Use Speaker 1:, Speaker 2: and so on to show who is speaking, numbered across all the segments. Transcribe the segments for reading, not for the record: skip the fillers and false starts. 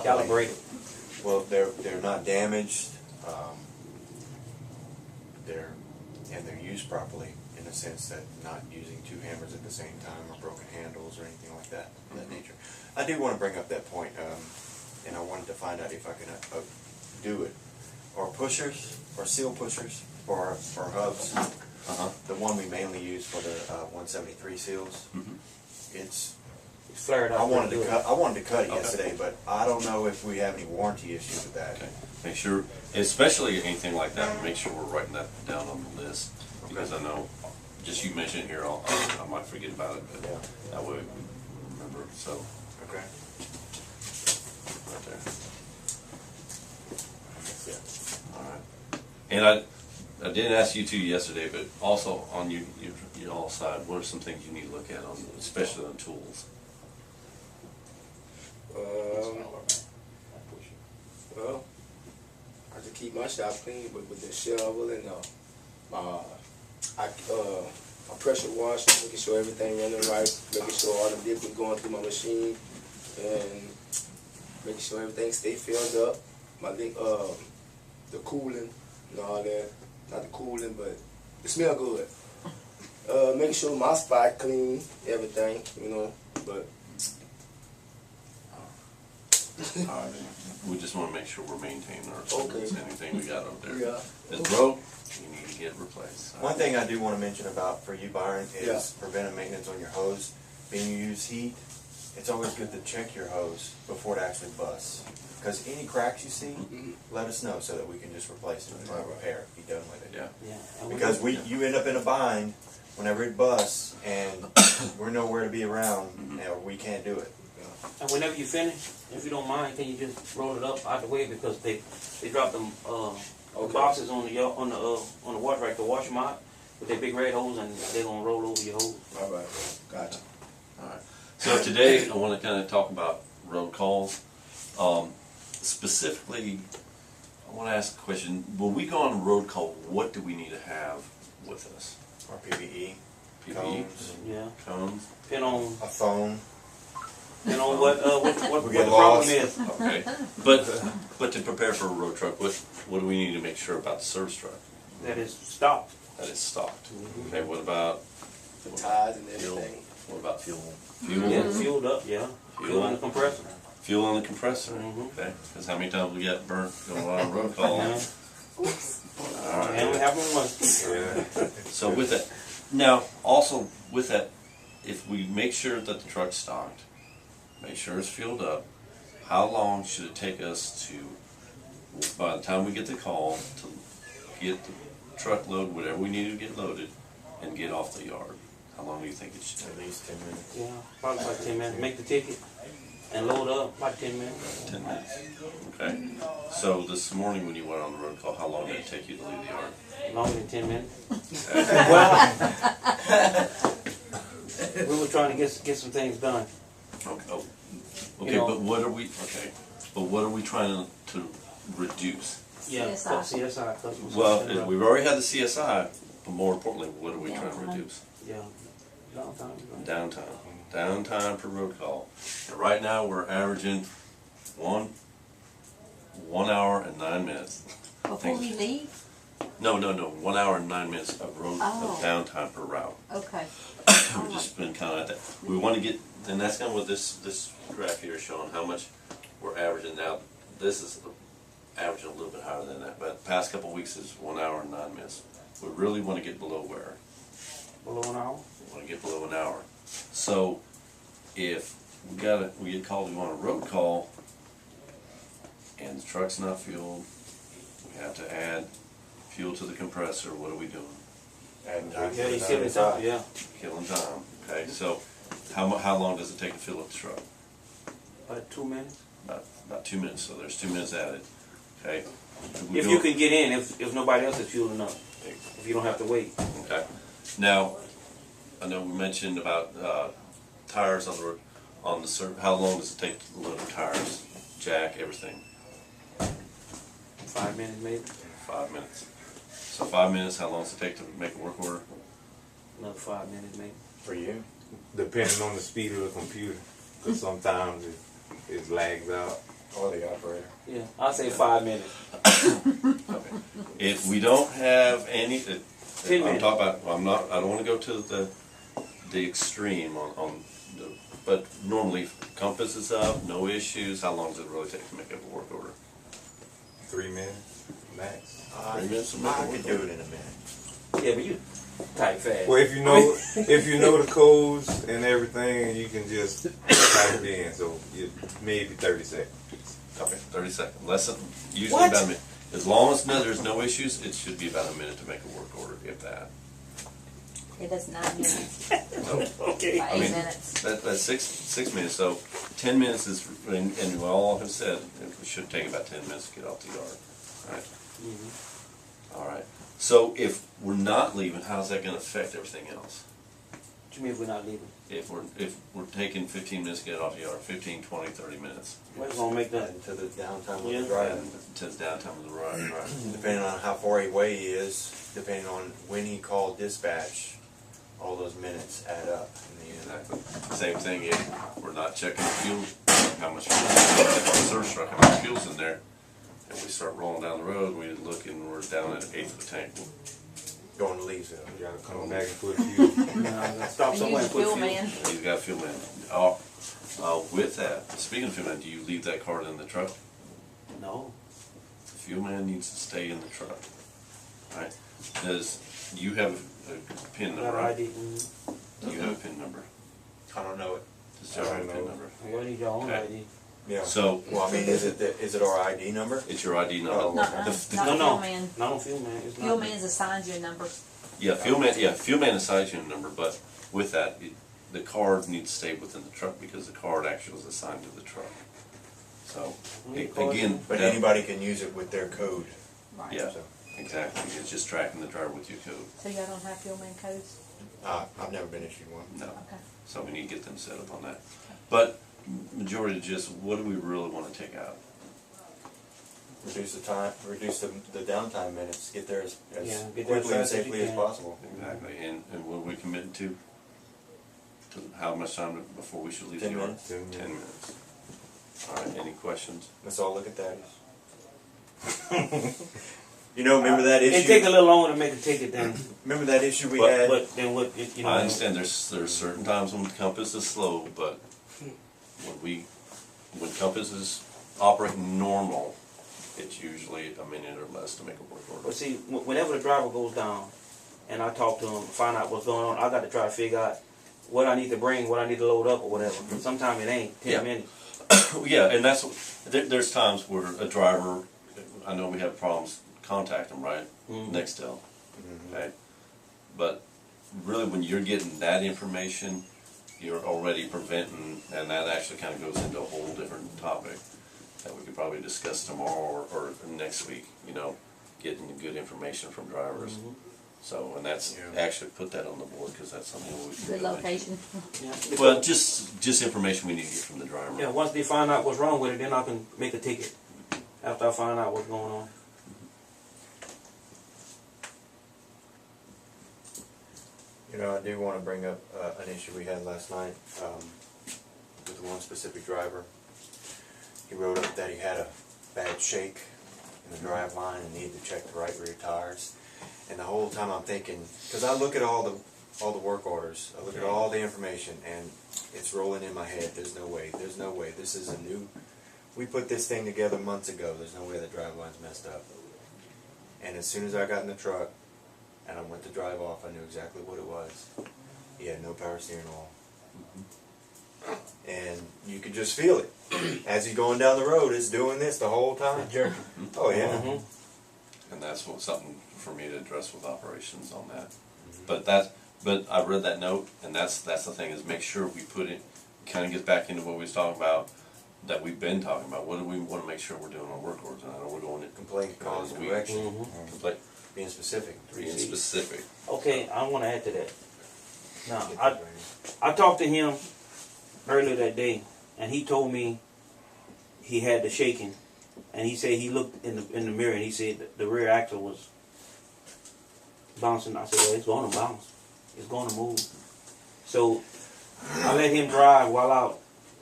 Speaker 1: properly.
Speaker 2: Calibrated.
Speaker 1: Well, they're not damaged. They're used properly in the sense that not using two hammers at the same time or broken handles or anything like that of that nature. I do want to bring up that point, and I wanted to find out if I can do it. Or pushers, or seal pushers, or hubs. The one we mainly use for the 173 seals. It's
Speaker 2: flared up.
Speaker 1: I wanted to cut it yesterday, but I don't know if we have any warranty issues with that.
Speaker 3: Okay. Make sure, especially anything like that, make sure we're writing that down on the list, because I know, just you mentioned it here, I might forget about it, but that way we remember. So,
Speaker 1: okay,
Speaker 3: right there. All right. And I didn't ask you two yesterday, but also on your all side, what are some things you need to look at on, especially on tools?
Speaker 4: Well, I just keep my shop clean with the shovel and my pressure washer, making sure everything running right, making sure all the liquid going through my machine, and making sure everything stay filled up. The cooling and all that. Not the cooling, but it smell good. Making sure my spot clean, everything, you know, but.
Speaker 3: All right. We just want to make sure we're maintaining our tools, anything we got up there.
Speaker 4: Yeah.
Speaker 3: It's broke, you need to get replaced.
Speaker 1: One thing I do want to mention about for you, Byron, is preventive maintenance on your hose. When you use heat, it's always good to check your hose before it actually busts. Because any cracks you see, let us know so that we can just replace it and repair it, be done with it.
Speaker 3: Yeah.
Speaker 1: Because you end up in a bind whenever it busts, and we're nowhere to be around, and we can't do it.
Speaker 2: And whenever you finish, if you don't mind, can you just roll it up out the way, because they drop them boxes on the wash rack to wash them out with their big red hose, and they're gonna roll over your hose.
Speaker 4: All right, gotcha.
Speaker 3: All right. So today I want to kind of talk about road calls. Specifically, I want to ask a question. When we go on a road call, what do we need to have with us?
Speaker 1: Or PPE,
Speaker 3: PPE,
Speaker 1: cones,
Speaker 2: Yeah.
Speaker 3: cones,
Speaker 2: Depend on
Speaker 1: a phone.
Speaker 2: what the
Speaker 1: get
Speaker 2: problem
Speaker 1: lost.
Speaker 2: is.
Speaker 3: okay. But to prepare for a road truck, what do we need to make sure about the service truck?
Speaker 2: That is stopped.
Speaker 3: That it's stocked. Okay. What about
Speaker 4: The ties and
Speaker 3: fuel?
Speaker 4: everything.
Speaker 3: What about fuel? Fuel.
Speaker 2: Yeah, fueled up. Yeah. Fuel on the compressor.
Speaker 3: Fuel on the compressor. Okay. Because how many times we got burnt going on a road call?
Speaker 2: Yeah.
Speaker 3: All right.
Speaker 2: And we have one once.
Speaker 3: So with that, now also with that, if we make sure that the truck's stocked, make sure it's fueled up, how long should it take us to, by the time we get the call, to get the truck loaded, whatever we need to get loaded, and get off the yard? How long do you think it should
Speaker 1: At
Speaker 3: take?
Speaker 1: least 10 minutes.
Speaker 2: Yeah, probably about 10 minutes. Make the ticket and load up about 10 minutes.
Speaker 3: 10 minutes. Okay. So this morning when you went on the road call, how long did it take you to leave the yard?
Speaker 2: Longer than 10 minutes.
Speaker 3: Okay.
Speaker 2: Well, we were trying to get some things done.
Speaker 3: Okay. Oh. Okay.
Speaker 2: You know.
Speaker 3: But what are we? Okay. But what are we trying to reduce?
Speaker 2: Yeah, CSI customers.
Speaker 3: Well, we've already had the CSI, but more importantly, what are we trying to reduce?
Speaker 2: Yeah, downtime.
Speaker 3: Downtime. Downtime per road call. And right now we're averaging 1 hour and 9 minutes.
Speaker 5: Before we leave?
Speaker 3: No. 1 hour and 9 minutes of road
Speaker 5: Oh.
Speaker 3: of downtime per route.
Speaker 5: Okay.
Speaker 3: We've just been kind of at that. We want to get, and that's kind of what this graph here is showing, how much we're averaging now. This is averaging a little bit higher than that, but past couple of weeks is 1 hour and 9 minutes. We really want to get below where?
Speaker 2: Below an hour?
Speaker 3: We want to get below an hour. So if we get called, we want a road call, and the truck's not fueled, we have to add fuel to the compressor. What are we doing?
Speaker 1: And
Speaker 2: Yeah, you killing time. Yeah,
Speaker 3: Killing time. Okay, so how long does it take to fill up the truck?
Speaker 2: about 2 minutes.
Speaker 3: About 2 minutes. So there's 2 minutes added. Okay.
Speaker 2: If you can get in, if nobody else is fueling up, if you don't have to wait.
Speaker 3: Okay. Now, I know we mentioned about tires on the serv. How long does it take to load the tires, jack, everything?
Speaker 2: 5 minutes maybe.
Speaker 3: 5 minutes. So 5 minutes. How long does it take to make a work order?
Speaker 2: Another 5 minutes maybe.
Speaker 1: For you?
Speaker 6: Depending on the speed of the computer, because sometimes it lags out.
Speaker 1: Or the operator.
Speaker 2: Yeah, I'll say 5 minutes.
Speaker 3: Okay. If we don't have any,
Speaker 2: 10
Speaker 3: I'm
Speaker 2: minutes.
Speaker 3: talking about, I don't wanna go to the extreme on the, but normally compass is up, no issues, how long does it really take to make up a work order?
Speaker 5: 3 minutes max.
Speaker 3: 3 minutes to make a
Speaker 1: I
Speaker 3: work
Speaker 1: could do
Speaker 3: order?
Speaker 1: it in a minute.
Speaker 2: Yeah, but you type fast.
Speaker 5: Well, if you know if you know the codes and everything, you can just type it in. So maybe 30 seconds.
Speaker 3: Okay, 30 seconds, less than, usually
Speaker 2: What?
Speaker 3: about a minute. As long as there's no issues, it should be about a minute to make a work order, if that.
Speaker 6: It is 9 minutes,
Speaker 2: Okay.
Speaker 6: by 8 minutes.
Speaker 3: That's 6 minutes, so 10 minutes is, and we all have said, it should take about 10 minutes to get off the yard, right?
Speaker 2: Mhm.
Speaker 3: All right, so if we're not leaving, how's that gonna affect everything else?
Speaker 2: What you mean if we're not leaving?
Speaker 3: If we're taking 15 minutes to get off the yard, 15, 20, 30 minutes.
Speaker 2: What's gonna make that?
Speaker 1: And to the downtime of
Speaker 2: Yeah.
Speaker 1: the drive.
Speaker 3: And to the downtime of the ride, right?
Speaker 1: Depending on how far away he is, depending on when he called dispatch, all those minutes add up in the end.
Speaker 3: Exactly. Same thing if we're not checking the fuel, how much fuel, if our service truck, how much fuel's in there. If we start rolling down the road, we look and we're down at an eighth of a tank.
Speaker 1: Going to Leesville.
Speaker 5: You gotta come back and put fuel.
Speaker 2: Stop
Speaker 6: And
Speaker 2: somewhere
Speaker 6: use
Speaker 2: and put
Speaker 6: fuel
Speaker 2: fuel.
Speaker 6: man.
Speaker 3: He's got a fuel man. With that, speaking of fuel man, do you leave that card in the truck?
Speaker 2: No.
Speaker 3: The fuel man needs to stay in the truck. Right? Does you have a PIN number?
Speaker 2: Got
Speaker 3: Right?
Speaker 2: ID. Mhm.
Speaker 3: You have a PIN number.
Speaker 1: I don't know it.
Speaker 3: Does Joe have a PIN number?
Speaker 2: What need your own
Speaker 3: Okay.
Speaker 2: ID?
Speaker 1: Yeah.
Speaker 3: So
Speaker 1: Well, I mean, is it our ID number?
Speaker 3: it's your ID number.
Speaker 1: Oh,
Speaker 6: Nuh-uh,
Speaker 3: The-
Speaker 6: not
Speaker 2: No, no.
Speaker 6: fuel man.
Speaker 2: Not on fuel man. It's
Speaker 6: Fuel
Speaker 2: not.
Speaker 6: man's assigns you a number.
Speaker 3: Yeah, fuel man assigns you a number, but with that, the card needs to stay within the truck because the card actually is assigned to the truck. So, again,
Speaker 1: But
Speaker 3: that-
Speaker 1: anybody can use it with their code.
Speaker 6: Right.
Speaker 3: Yeah,
Speaker 1: So,
Speaker 3: exactly. It's just tracking the driver with your code.
Speaker 6: So y'all don't have fuel man codes?
Speaker 1: I've never been issued one.
Speaker 3: No.
Speaker 6: Okay.
Speaker 3: So we need to get them set up on that. But majority of just, what do we really want to take out?
Speaker 1: Reduce the time, reduce the downtime minutes, get there as
Speaker 2: Yeah, get there as
Speaker 1: quickly and
Speaker 2: fast as you
Speaker 1: safely as
Speaker 2: can.
Speaker 1: possible.
Speaker 3: Exactly. And what are we committing to? To how much time before we should leave the
Speaker 1: 10
Speaker 3: yard?
Speaker 1: minutes.
Speaker 5: 10
Speaker 3: 10 minutes. All right, any questions?
Speaker 1: Let's all look at that. You know, remember that
Speaker 2: It take a
Speaker 1: issue?
Speaker 2: little longer to make a ticket than,
Speaker 1: Remember that issue we
Speaker 3: But-
Speaker 1: had?
Speaker 2: but then what, you know.
Speaker 3: I understand there's certain times when compass is slow, but when compass is operating normal, it's usually a minute or less to make a work order.
Speaker 2: But see, whenever the driver goes down and I talk to him, find out what's going on, I got to try to figure out what I need to bring, what I need to load up or whatever. Sometimes it ain't 10
Speaker 3: Yeah.
Speaker 2: minutes.
Speaker 3: Yeah, and that's, there's times where a driver, I know we have problems, contact them, right?
Speaker 2: Mhm.
Speaker 3: Nextel,
Speaker 1: Mhm.
Speaker 3: okay? But really, when you're getting that information, you're already preventing, and that actually kind of goes into a whole different topic that we could probably discuss tomorrow or next week, you know, getting good information from drivers.
Speaker 2: Mhm.
Speaker 3: So, and that's,
Speaker 1: Yeah.
Speaker 3: actually put that on the board, because that's something we
Speaker 6: Good location.
Speaker 2: Yeah.
Speaker 3: Well, just information we need to get from the driver.
Speaker 2: Yeah, once they find out what's wrong with it, then I can make a ticket. After I find out what's going on.
Speaker 1: You know, I do want to bring up an issue we had last night with one specific driver. He wrote up that he had a bad shake in the drive line and needed to check the right rear tires. And the whole time I'm thinking, because I look at all the work orders, I look at all the information, and it's rolling in my head. There's no way. There's no way. This is a new. We put this thing together months ago. There's no way the drive line's messed up. And as soon as I got in the truck and I went to drive off, I knew exactly what it was. He had no power steering oil. And you could just feel it. As he's going down the road, it's doing this the whole time. Oh, yeah.
Speaker 2: Mhm.
Speaker 3: And that's something for me to address with operations on that. But I read that note, and that's the thing, is make sure we put it, kind of gets back into what we was talking about, that we've been talking about. What do we want to make sure we're doing on work orders? And I know we're going to
Speaker 1: Complaint, cause, and
Speaker 3: We-
Speaker 1: correction.
Speaker 2: Mhm.
Speaker 3: like
Speaker 1: Being specific.
Speaker 3: being specific.
Speaker 2: Okay, I want to add to that. Now,
Speaker 1: Get
Speaker 2: I
Speaker 1: that right.
Speaker 2: I talked to him earlier that day, and he told me he had the shaking, and he said he looked in the mirror and he said the rear axle was bouncing. I said, well, it's going to bounce. It's going to move. So I let him drive while I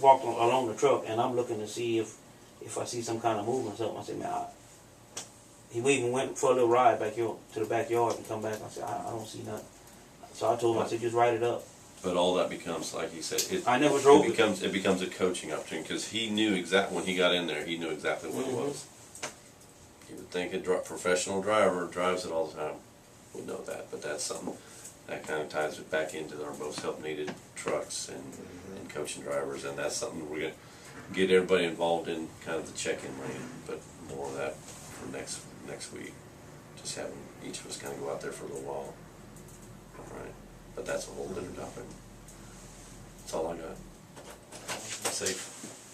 Speaker 2: walked along the truck, and I'm looking to see if if I see some kind of movement or something, I say, man, he even went for a little ride back here to the backyard and come back. I said, I don't see nothing. So I told him, I said, just write it up.
Speaker 3: But all that becomes, like you said,
Speaker 2: I never drove it.
Speaker 3: It becomes a coaching opportunity because he knew exactly when he got in there. He knew exactly what it was. You would think a professional driver drives it all the time would know that, but that's something that kind of ties it back into our most help needed trucks and coaching drivers, and that's something we're gonna get everybody involved in, kind of the check-in lane, but more of that for next week. Just having each of us kind of go out there for a little while. All right, but that's a whole different topic. That's all I got. Safe.